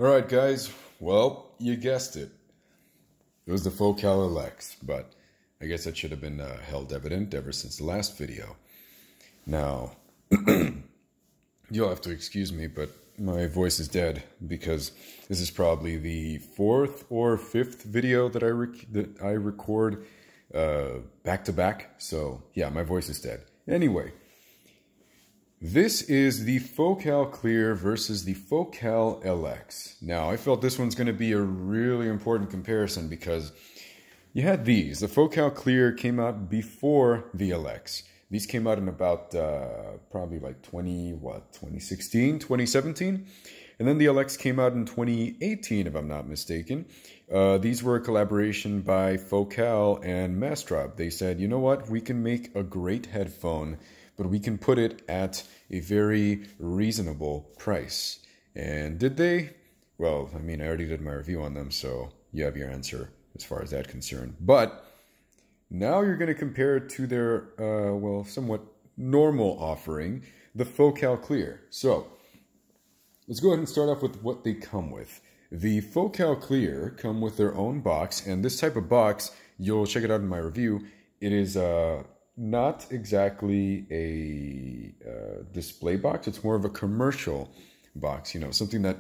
Alright guys, well, you guessed it. It was the Focal Elex, but I guess that should have been held evident ever since the last video. Now, you'll have to excuse me, but my voice is dead because this is probably the fourth or fifth video that I record back to back. So yeah, my voice is dead. Anyway, this is the Focal Clear versus the Focal Elex. Now, I felt this one's going to be a really important comparison because you had these. The Focal Clear came out before the Elex. These came out in about probably like 2016, 2017. And then the Elex came out in 2018, if I'm not mistaken. These were a collaboration by Focal and Mastrop. They said, you know what, we can make a great headphone, but we can put it at a very reasonable price. And did they? Well, I mean, I already did my review on them, so you have your answer as far as that's concerned. But now you're going to compare it to their, well, somewhat normal offering, the Focal Clear. So let's go ahead and start off with what they come with. The Focal Clear come with their own box, and this type of box, you'll check it out in my review. It is not exactly a display box. It's more of a commercial box, you know, something that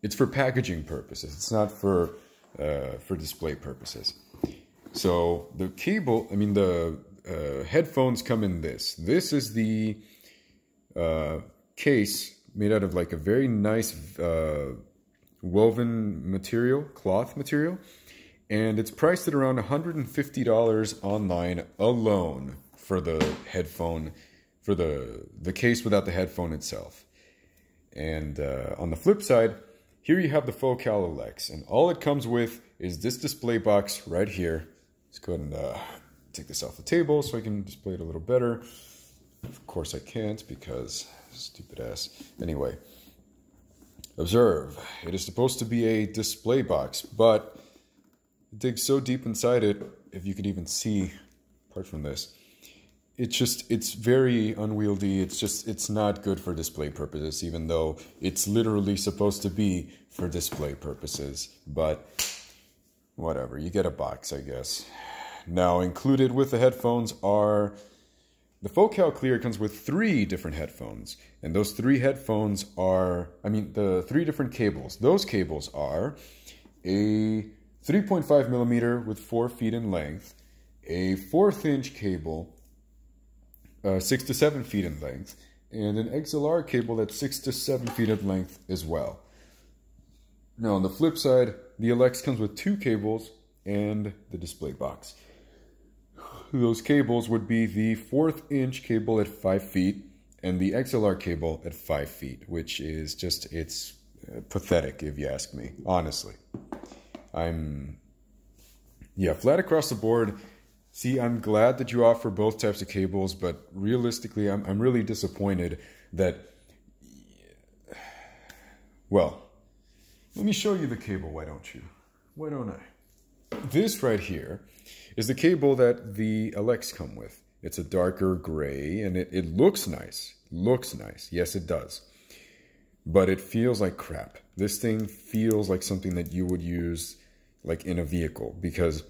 it's for packaging purposes. It's not for display purposes. So the cable, I mean the headphones come in this. This is the case made out of like a very nice woven material, cloth material. And it's priced at around $150 online alone for the headphone, for the case without the headphone itself. And on the flip side, here you have the Focal Elex, and all it comes with is this display box right here. Let's go ahead and take this off the table so I can display it a little better. Of course I can't because stupid ass. Anyway, observe. It is supposed to be a display box, but it digs so deep inside it, if you could even see, apart from this, it's very unwieldy. It's not good for display purposes, even though it's literally supposed to be for display purposes. But whatever, you get a box, I guess. Now, included with the headphones are, the Focal Clear comes with 3 different headphones. And those 3 headphones are, the 3 different cables. Those cables are a 3.5 millimeter with 4 feet in length, a 1/4 inch cable, 6 to 7 feet in length, and an XLR cable that's 6 to 7 feet in length as well. Now on the flip side, the Elex comes with 2 cables and the display box. Those cables would be the 1/4 inch cable at 5 feet and the XLR cable at 5 feet, which is just, it's pathetic if you ask me, honestly. Yeah, flat across the board. See, I'm glad that you offer both types of cables, but realistically, I'm really disappointed that, well, let me show you the cable, why don't you? Why don't I? This right here is the cable that the Elex come with. It's a darker gray, and it looks nice. Looks nice. Yes, it does. But it feels like crap. This thing feels like something that you would use like in a vehicle, because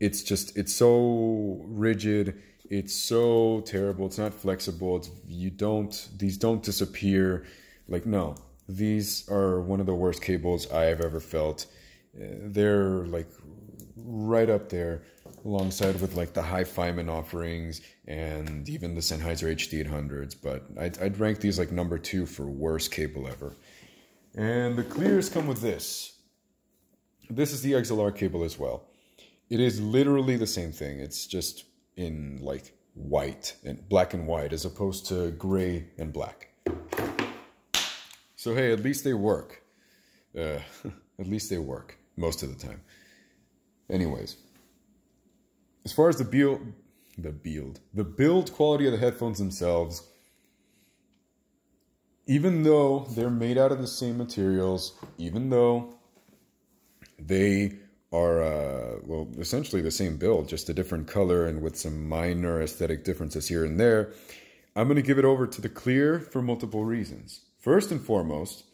it's so rigid, it's so terrible, it's not flexible, these don't disappear. Like, no, these are one of the worst cables I have ever felt. They're like right up there alongside with like the Hifiman offerings and even the Sennheiser HD800s, but I'd rank these like number 2 for worst cable ever. And the Clears come with this. This is the XLR cable as well. It is literally the same thing. It's just in like white and black and white as opposed to gray and black. So hey, at least they work. At least they work most of the time. Anyways, as far as the build quality of the headphones themselves, even though they're made out of the same materials, even though they are, well, essentially the same build, just a different color and with some minor aesthetic differences here and there, I'm going to give it over to the Clear for multiple reasons. First and foremost,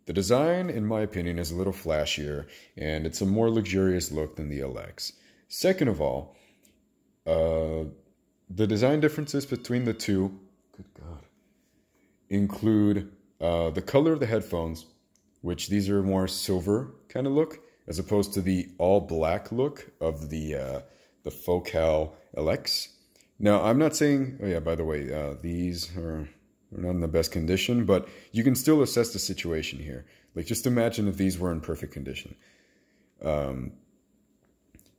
the design, in my opinion, is a little flashier, and it's a more luxurious look than the LX. Second of all, the design differences between the two, good God, include the color of the headphones, which these are more silver kind of look, as opposed to the all black look of the Focal Elex. Now, I'm not saying, oh yeah, by the way, these are not in the best condition, but you can still assess the situation here. Like, just imagine if these were in perfect condition.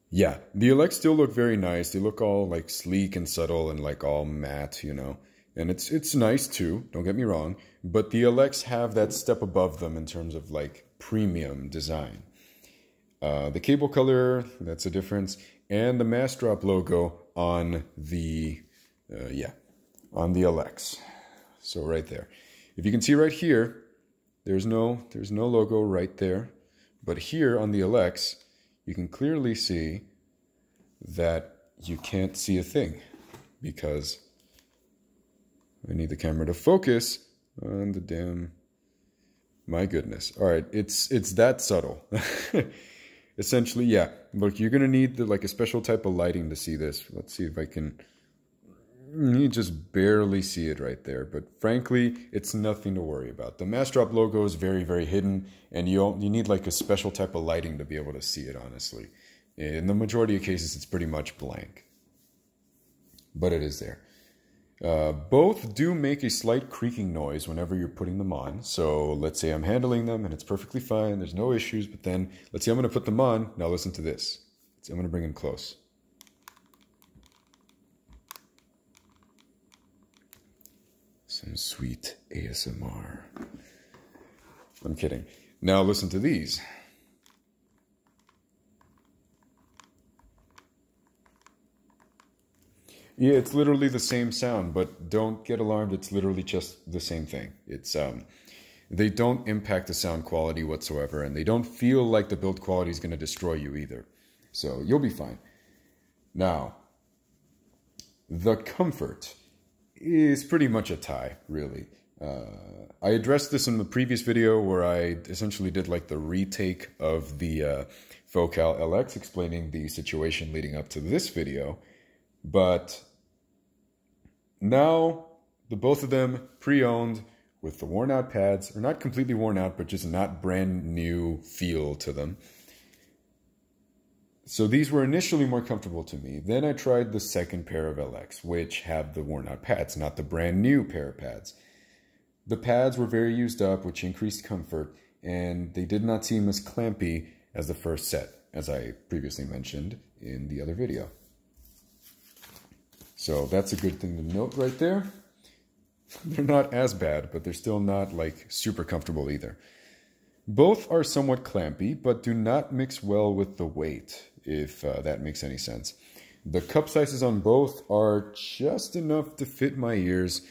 Yeah, the Elex still look very nice. They look all like sleek and subtle and like all matte, you know. And it's nice too, don't get me wrong. But the Elex have that step above them in terms of like premium design. The cable color, that's a difference. And the mass drop logo on the, on the Elex. So right there. If you can see right here, there's no logo right there. But here on the Elex, you can clearly see that you can't see a thing because I need the camera to focus on the damn, my goodness. All right, it's that subtle. Essentially, yeah. Look, you're gonna need like a special type of lighting to see this. Let's see if I can. You just barely see it right there, but frankly, it's nothing to worry about. The mass drop logo is very, very hidden, and you need like a special type of lighting to be able to see it, honestly. In the majority of cases, it's pretty much blank, but it is there. Both do make a slight creaking noise whenever you're putting them on. So let's say I'm handling them and it's perfectly fine, there's no issues, but then let's say I'm going to put them on. Now listen to this. So I'm going to bring them close. Some sweet ASMR. I'm kidding. Now listen to these. Yeah, it's literally the same sound, but don't get alarmed. It's literally just the same thing. It's they don't impact the sound quality whatsoever, and they don't feel like the build quality is going to destroy you either. So you'll be fine. Now, the comfort is pretty much a tie, really. I addressed this in the previous video where I essentially did like the retake of the Focal Elex, explaining the situation leading up to this video. But now the both of them pre-owned with the worn out pads, or not completely worn out, but just not brand new feel to them. So these were initially more comfortable to me. Then I tried the second pair of LX, which have the worn out pads, not the brand new pair of pads. The pads were very used up, which increased comfort, and they did not seem as clampy as the first set, as I previously mentioned in the other video. So that's a good thing to note right there. They're not as bad, but they're still not like super comfortable either. Both are somewhat clampy, but do not mix well with the weight, if that makes any sense. The cup sizes on both are just enough to fit my ears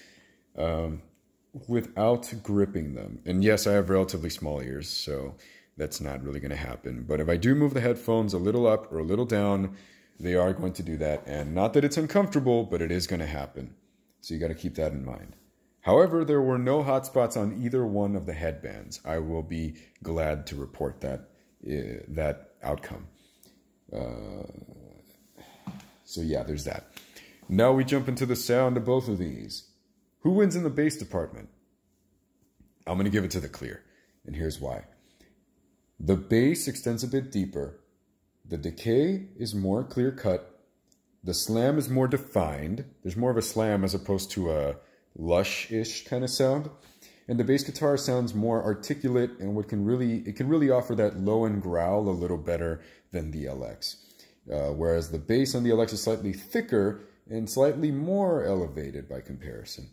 without gripping them. And yes, I have relatively small ears, so that's not really going to happen. But if I do move the headphones a little up or a little down, they are going to do that. And not that it's uncomfortable, but it is going to happen. So you got to keep that in mind. However, there were no hot spots on either one of the headbands. I will be glad to report that outcome. So yeah, there's that. Now we jump into the sound of both of these. Who wins in the bass department? I'm going to give it to the clear, and here's why. The bass extends a bit deeper. The decay is more clear-cut. The slam is more defined. There's more of a slam as opposed to a lush-ish kind of sound. And the bass guitar sounds more articulate, and it can really offer that low-end growl a little better than the LX. Whereas the bass on the LX is slightly thicker and slightly more elevated by comparison.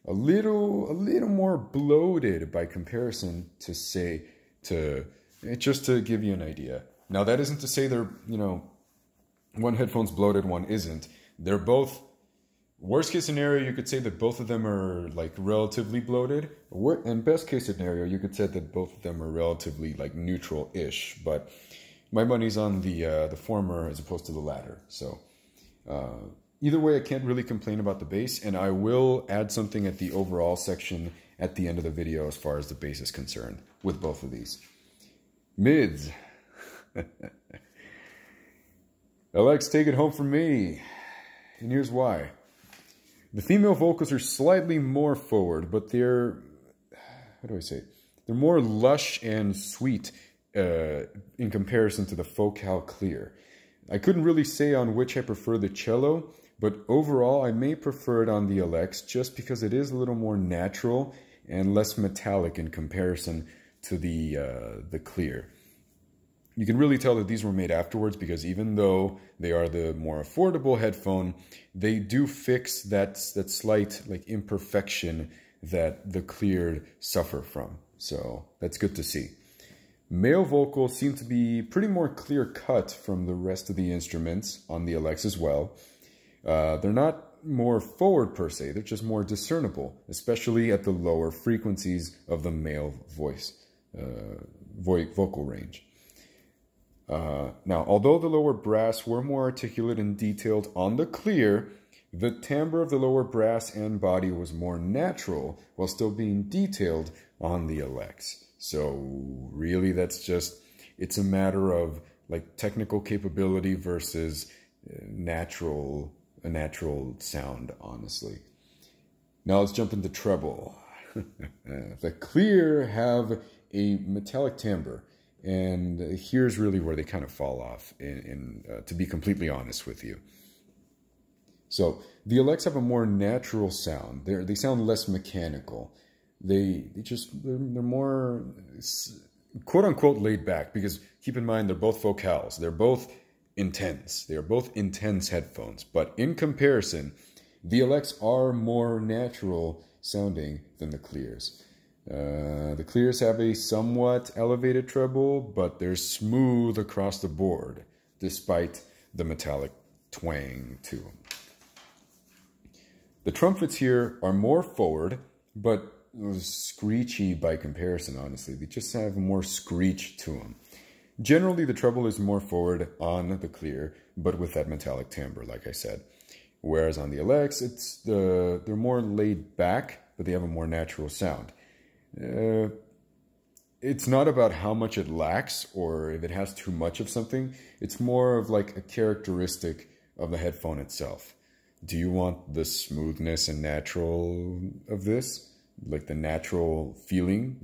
A little more bloated by comparison, just to give you an idea. Now that isn't to say they're, one headphone's bloated, one isn't. They're both, worst case scenario, you could say that both of them are like relatively bloated. And best case scenario, you could say that both of them are relatively like neutral-ish. But my money's on the former as opposed to the latter. So either way, I can't really complain about the bass, and I will add something at the overall section at the end of the video as far as the bass is concerned with both of these. Mids. Alex, take it home from me. And here's why. The female vocals are slightly more forward, but they're, how do I say it? They're more lush and sweet in comparison to the Focal Clear. I couldn't really say on which I prefer the cello, but overall I may prefer it on the Elex just because it is a little more natural and less metallic in comparison to the Clear. You can really tell that these were made afterwards because even though they are the more affordable headphone, they do fix that slight like imperfection that the Clear suffer from. So that's good to see. Male vocals seem to be pretty more clear cut from the rest of the instruments on the Elex as well. They're not more forward per se, they're just more discernible, especially at the lower frequencies of the male voice, vocal range. Now, although the lower brass were more articulate and detailed on the Clear, the timbre of the lower brass and body was more natural while still being detailed on the Elex. So really that's just, it's a matter of like technical capability versus a natural sound, honestly. Now let's jump into treble. The Clear have a metallic timbre. And here's really where they kind of fall off, to be completely honest with you. So the Elex have a more natural sound. They sound less mechanical. They're more quote unquote laid back because keep in mind they're both Focals. They're both intense. They are both intense headphones. But in comparison, the Elex are more natural sounding than the Clears. The Clears have a somewhat elevated treble, but they're smooth across the board, despite the metallic twang to them. The trumpets here are more forward, but screechy by comparison, honestly. They just have more screech to them. Generally, the treble is more forward on the Clear, but with that metallic timbre, like I said. Whereas on the Elex, they're more laid back, but they have a more natural sound. It's not about how much it lacks or if it has too much of something. It's more of like a characteristic of the headphone itself. Do you want the smoothness and natural of this? Like the natural feeling,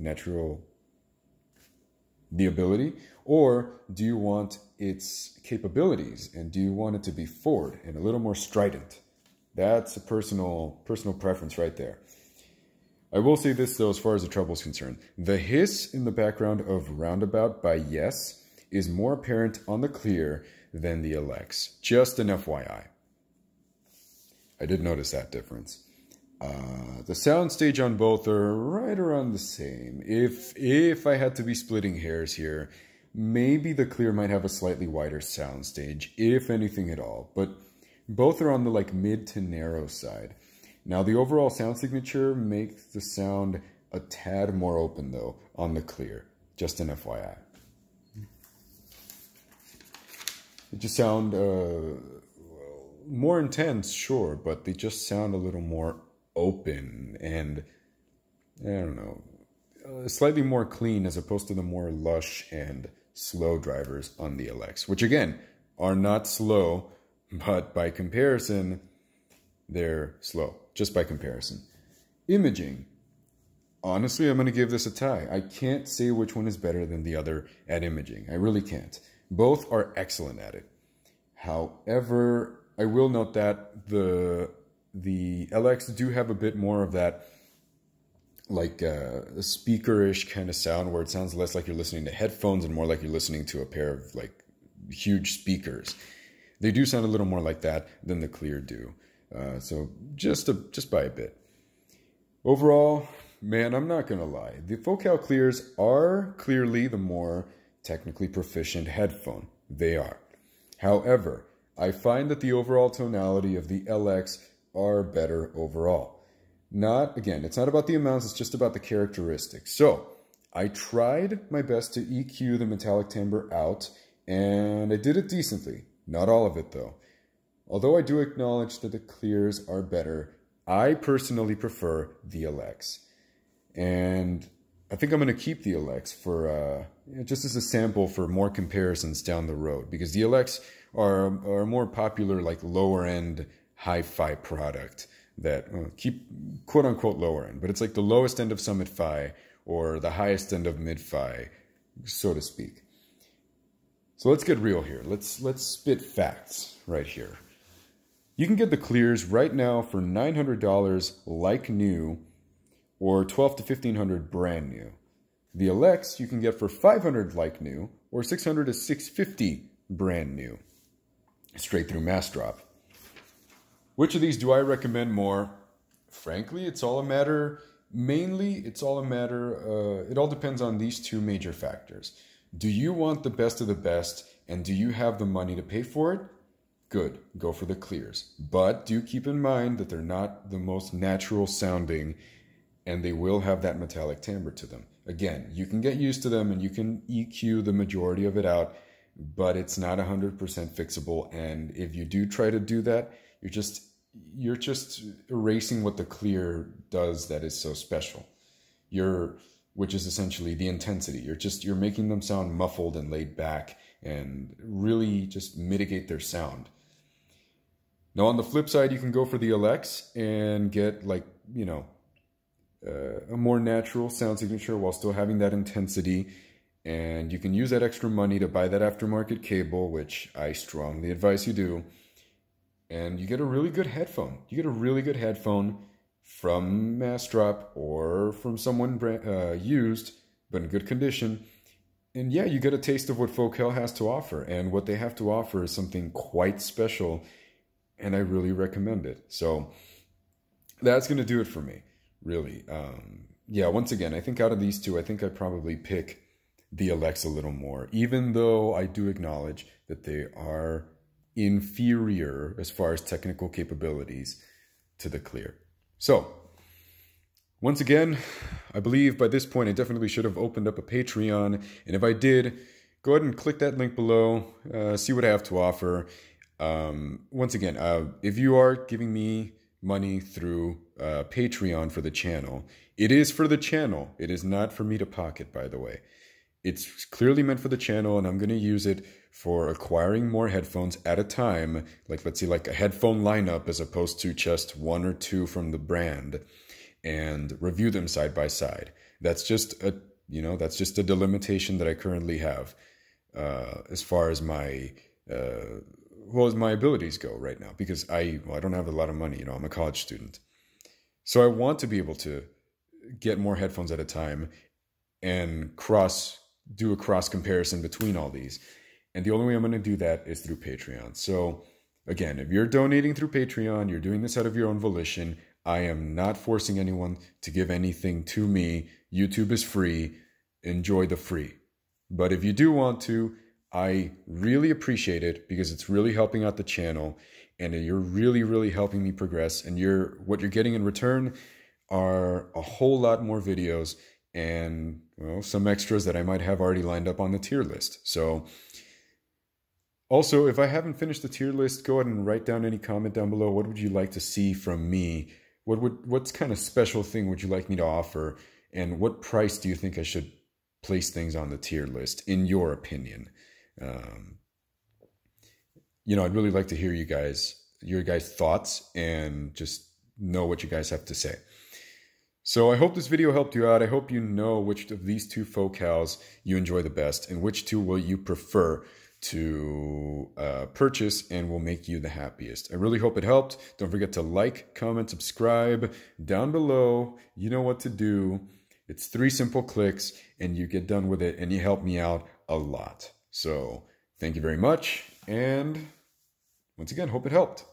the ability? Or do you want its capabilities and do you want it to be forward and a little more strident? That's a personal preference right there. I will say this though, as far as the treble is concerned. The hiss in the background of Roundabout by Yes is more apparent on the Clear than the Elex. Just an FYI. I did notice that difference. The soundstage on both are right around the same. If I had to be splitting hairs here, maybe the Clear might have a slightly wider soundstage, if anything at all. But both are on the like mid to narrow side. Now, the overall sound signature makes the sound a tad more open, though, on the Clear. Just an FYI. They just sound more intense, sure, but they just sound a little more open and, I don't know, slightly more clean as opposed to the more lush and slow drivers on the Elex, which, again, are not slow, but by comparison, they're slow. Just by comparison. Imaging. Honestly, I'm going to give this a tie. I can't say which one is better than the other at imaging. I really can't. Both are excellent at it. However, I will note that the Elex do have a bit more of that like a speakerish kind of sound where it sounds less like you're listening to headphones and more like you're listening to a pair of like huge speakers. They do sound a little more like that than the Clear do. So just by a bit. Overall, man, I'm not going to lie. The Focal Clears are clearly the more technically proficient headphone. They are. However, I find that the overall tonality of the Elex are better overall. Again, it's not about the amounts, it's just about the characteristics. So, I tried my best to EQ the metallic timbre out, and I did it decently. Not all of it, though. Although I do acknowledge that the Clears are better, I personally prefer the Elex. And I think I'm going to keep the Elex for just as a sample for more comparisons down the road, because the Elex are a more popular, like lower end hi-fi product that keep quote unquote lower end, but it's like the lowest end of Summit Fi or the highest end of mid Fi, so to speak. So let's get real here. Let's spit facts right here. You can get the clears right now for $900 like new, or $1,200 to $1,500 brand new. The Elex you can get for $500 like new, or $600 to $650 brand new, straight through mass drop. Which of these do I recommend more? Frankly, it's all a matter. Mainly, it all depends on these two major factors. Do you want the best of the best, and do you have the money to pay for it? Good, go for the clears. But do keep in mind that they're not the most natural sounding, and they will have that metallic timbre to them. Again, you can get used to them and you can EQ the majority of it out, but it's not 100% fixable. And if you do try to do that, you're just erasing what the clear does that is so special. Which is essentially the intensity. You're making them sound muffled and laid back and really just mitigate their sound. Now on the flip side, you can go for the Elex and get a more natural sound signature while still having that intensity. And you can use that extra money to buy that aftermarket cable, which I strongly advise you do. And you get a really good headphone. You get a really good headphone from mass drop or from someone used, but in good condition. And yeah, you get a taste of what Focal has to offer. And what they have to offer is something quite special. And I really recommend it. So that's going to do it for me, really. Yeah, once again, I think out of these two, I think I'd probably pick the Elex a little more, even though I do acknowledge that they are inferior as far as technical capabilities to the clear. So, once again, I believe by this point I definitely should have opened up a Patreon, and if I did, go ahead and click that link below, see what I have to offer. Once again, if you are giving me money through Patreon for the channel, it is for the channel. It is not for me to pocket, by the way. It's clearly meant for the channel, and I'm going to use it for acquiring more headphones at a time. Like, let's see, like a headphone lineup as opposed to just one or two from the brand, and review them side by side. That's just a, that's just a delimitation that I currently have as far as my as my abilities go right now, because I don't have a lot of money. I'm a college student, so I want to be able to get more headphones at a time and do a cross comparison between all these. And the only way I'm going to do that is through Patreon. So again, if you're donating through Patreon, you're doing this out of your own volition. I am not forcing anyone to give anything to me. YouTube is free. Enjoy the free. But if you do want to, I really appreciate it, because it's really helping out the channel, and you're really, really helping me progress. And what you're getting in return are a whole lot more videos and, well, some extras that I might have already lined up on the tier list. So also, if I haven't finished the tier list, go ahead and write down any comment down below. What would you like to see from me? What kind of special thing would you like me to offer? And what price do you think I should place things on the tier list, in your opinion? I'd really like to hear your guys' thoughts, and just know what you guys have to say. So I hope this video helped you out. I hope you know which of these two Focals you enjoy the best, and which two will you prefer to purchase and will make you the happiest. I really hope it helped. Don't forget to like, comment, subscribe down below. You know what to do. It's 3 simple clicks and you get done with it, and you help me out a lot. So thank you very much, and once again, hope it helped.